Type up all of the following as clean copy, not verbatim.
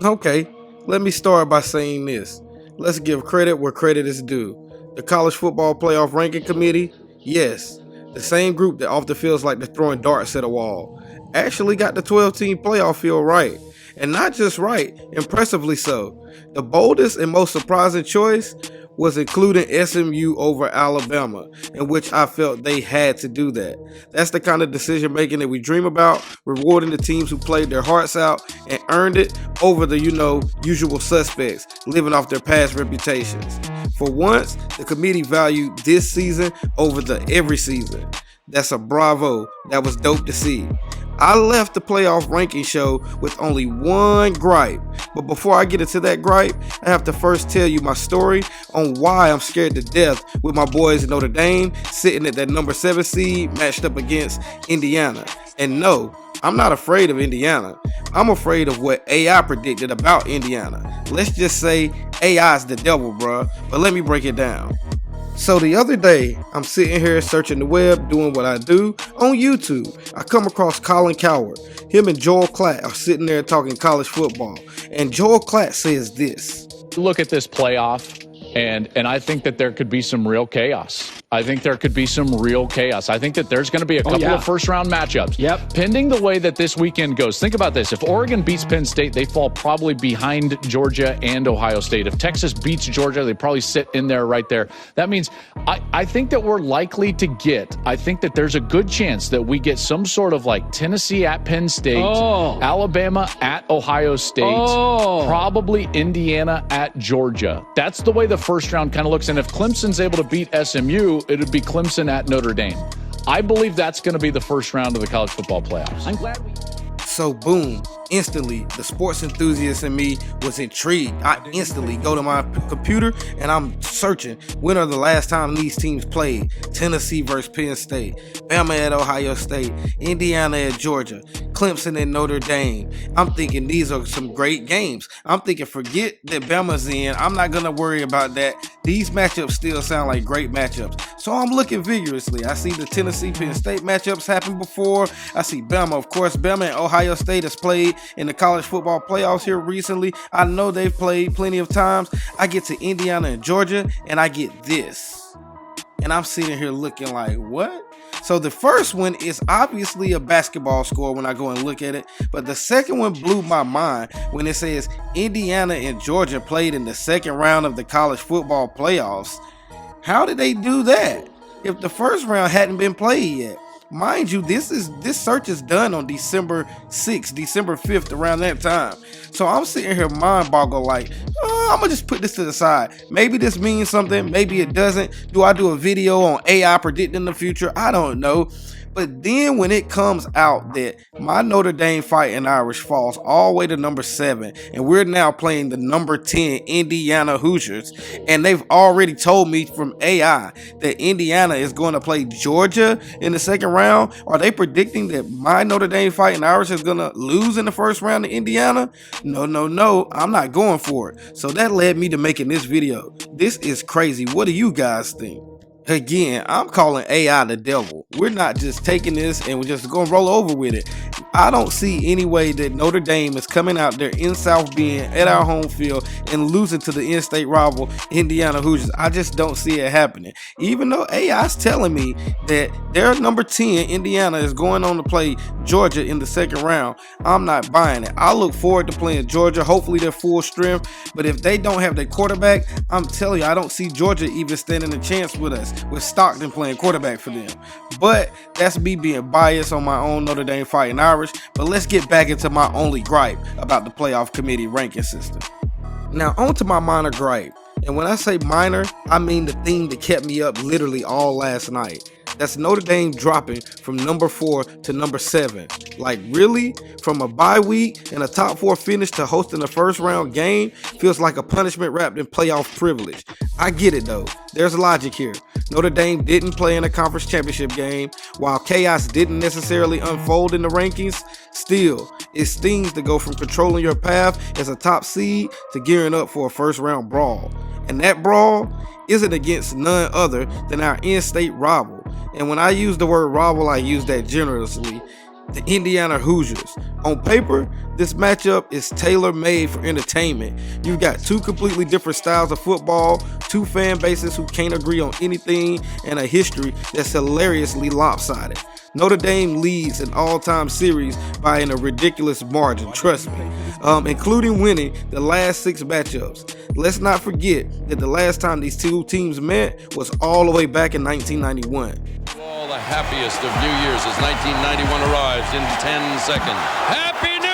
Okay, let me start by saying this. Let's give credit where credit is due. The College Football Playoff Ranking Committee, yes, the same group that often feels like they're throwing darts at a wall, actually got the 12-team playoff field right. And not just right, impressively so. The boldest and most surprising choice was including SMU over Alabama, in which I felt they had to do that. That's the kind of decision making that we dream about, rewarding the teams who played their hearts out and earned it over the, usual suspects living off their past reputations. For once, the committee valued this season over the every season. That's a bravo. That was dope to see. I left the playoff ranking show with only one gripe, but before I get into that gripe, I have to first tell you my story on why I'm scared to death with my boys in Notre Dame sitting at that number 7 seed matched up against Indiana. And no, I'm not afraid of Indiana. I'm afraid of what AI predicted about Indiana. Let's just say AI is the devil, bruh, but let me break it down. So the other day, I'm sitting here searching the web, doing what I do on YouTube. I come across Colin Coward. Him and Joel Klatt are sitting there talking college football. And Joel Klatt says this. Look at this playoff, and I think that there could be some real chaos. I think there could be some real chaos. I think that there's going to be a couple of first-round matchups. Yep. Pending the way that this weekend goes. Think about this. If Oregon beats Penn State, they fall probably behind Georgia and Ohio State. If Texas beats Georgia, they probably sit in there right there. That means I think that we're likely to get, I think that there's a good chance that we get some sort of like Tennessee at Penn State, Alabama at Ohio State, probably Indiana at Georgia. That's the way the first round kind of looks. And if Clemson's able to beat SMU, it'd be Clemson at Notre Dame. I believe that's going to be the first round of the college football playoffs. I'm glad we... So boom, instantly, the sports enthusiast in me was intrigued. I instantly go to my computer and I'm searching, when are the last time these teams played? Tennessee versus Penn State, Bama at Ohio State, Indiana at Georgia, Clemson and Notre Dame. I'm thinking these are some great games. I'm thinking forget that Bama's in. I'm not going to worry about that. These matchups still sound like great matchups. So I'm looking vigorously. I see the Tennessee-Penn State matchups happen before. I see Bama, of course. Bama and Ohio State has played in the college football playoffs here recently. I know they've played plenty of times. I get to Indiana and Georgia, and I get this. And I'm sitting here looking like, what? So the first one is obviously a basketball score when I go and look at it, but the second one blew my mind when it says Indiana and Georgia played in the second round of the college football playoffs. How did they do that if the first round hadn't been played yet? Mind you, this search is done on December 6th, December 5th, around that time. So I'm sitting here mind boggled like, I'm gonna just put this to the side. Maybe this means something, maybe it doesn't. Do I do a video on AI predicting the future? I don't know. But then when it comes out that my Notre Dame Fighting Irish falls all the way to number 7, and we're now playing the number 10 Indiana Hoosiers, and they've already told me from AI that Indiana is going to play Georgia in the second round, are they predicting that my Notre Dame Fighting Irish is going to lose in the first round to Indiana? No, I'm not going for it. So that led me to making this video. This is crazy. What do you guys think? Again, I'm calling AI the devil. We're not just taking this and we're just going to roll over with it. I don't see any way that Notre Dame is coming out there in South Bend at our home field and losing to the in-state rival Indiana Hoosiers. I just don't see it happening. Even though AI is telling me that their number 10 Indiana is going on to play Georgia in the second round, I'm not buying it. I look forward to playing Georgia. Hopefully they're full strength. But if they don't have their quarterback, I'm telling you, I don't see Georgia even standing a chance with us, with Stockton playing quarterback for them. But that's me being biased on my own Notre Dame Fighting Irish. But let's get back into my only gripe about the playoff committee ranking system. Now on to my minor gripe. And when I say minor, I mean the thing that kept me up literally all last night. That's Notre Dame dropping from number 4 to number 7. Like, really? From a bye week and a top 4 finish to hosting a first round game feels like a punishment wrapped in playoff privilege. I get it though. There's logic here. Notre Dame didn't play in a conference championship game, while chaos didn't necessarily unfold in the rankings. Still, it stings to go from controlling your path as a top seed to gearing up for a first round brawl. And that brawl isn't against none other than our in-state rival. And when I use the word rival, I use that generously. the Indiana Hoosiers. On paper, this matchup is tailor-made for entertainment. You've got two completely different styles of football, two fan bases who can't agree on anything, and a history that's hilariously lopsided. Notre Dame leads an all-time series by a ridiculous margin, trust me, including winning the last 6 matchups. Let's not forget that the last time these two teams met was all the way back in 1991. All the happiest of New Year's as 1991 arrives in 10 seconds. Happy New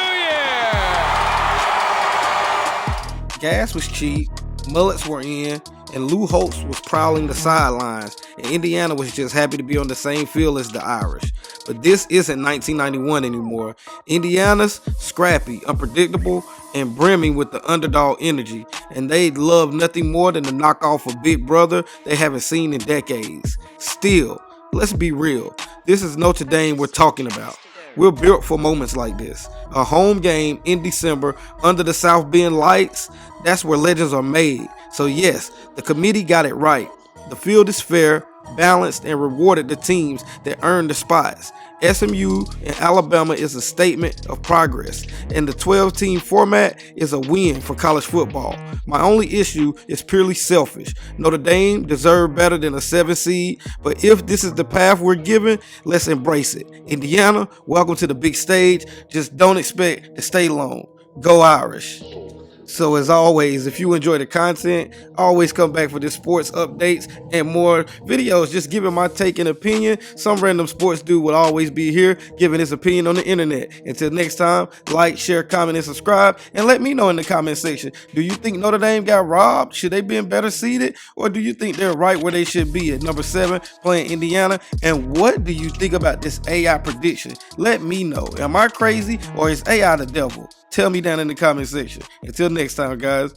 Year! Gas was cheap, mullets were in, and Lou Holtz was prowling the sidelines, and Indiana was just happy to be on the same field as the Irish. But this isn't 1991 anymore. Indiana's scrappy, unpredictable, and brimming with the underdog energy, and they love nothing more than to knock off a big brother they haven't seen in decades. Still, let's be real, this is Notre Dame we're talking about. We're built for moments like this. A home game in December under the South Bend lights, that's where legends are made. So yes, the committee got it right. The field is fair, balanced, and rewarded the teams that earned the spots. SMU and Alabama is a statement of progress, and the 12-team format is a win for college football. My only issue is purely selfish. Notre Dame deserved better than a 7 seed, but if this is the path we're given, let's embrace it. Indiana, welcome to the big stage. Just don't expect to stay long. Go Irish. So as always, if you enjoy the content, always come back for the sports updates and more videos just giving my take and opinion. Some random sports dude will always be here giving his opinion on the internet. Until next time, like, share, comment, and subscribe, and let me know in the comment section. Do you think Notre Dame got robbed? Should they been better seeded? Or do you think they're right where they should be at number 7 playing Indiana? And what do you think about this AI prediction? Let me know. Am I crazy or is AI the devil? Tell me down in the comment section. Until next time, guys.